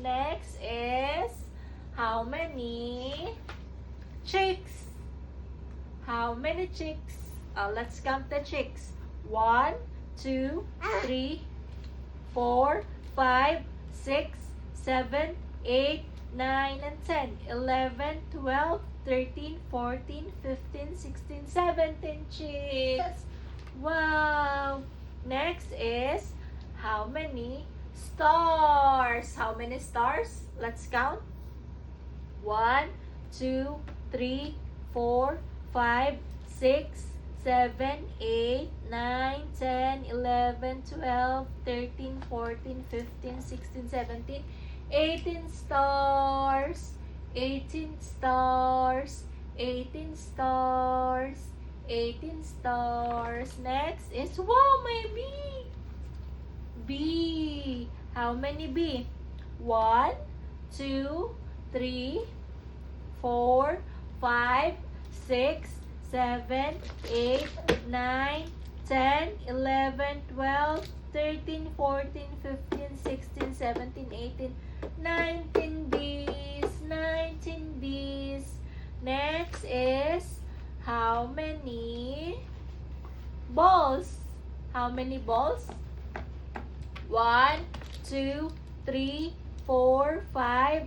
Next is, how many chicks? How many chicks? Let's count the chicks. 1, 2, 3, 4, 5, 6, 7, 8, 9, and 10. 11, 12, 13, 14, 15, 16, 17 chicks. Wow! Next is, how many stars? How many stars? Let's count. 1, 2, 3, 4, 5, 6, 7, 8, 9, 10, 11, 12, 13, 14, 15, 16, 17, 18 stars. 18 stars. 18 stars. 18 stars. Next is, wow, my bee. B. How many B? 1, 2, 3, 4, 5, 6, 7, 8, 9, 10, 11, 12, 13, 14, 15, 16, 17, 18, 19 bees. 19 bees. Next is, how many balls? How many balls? 1, 2, 3, 4, 5,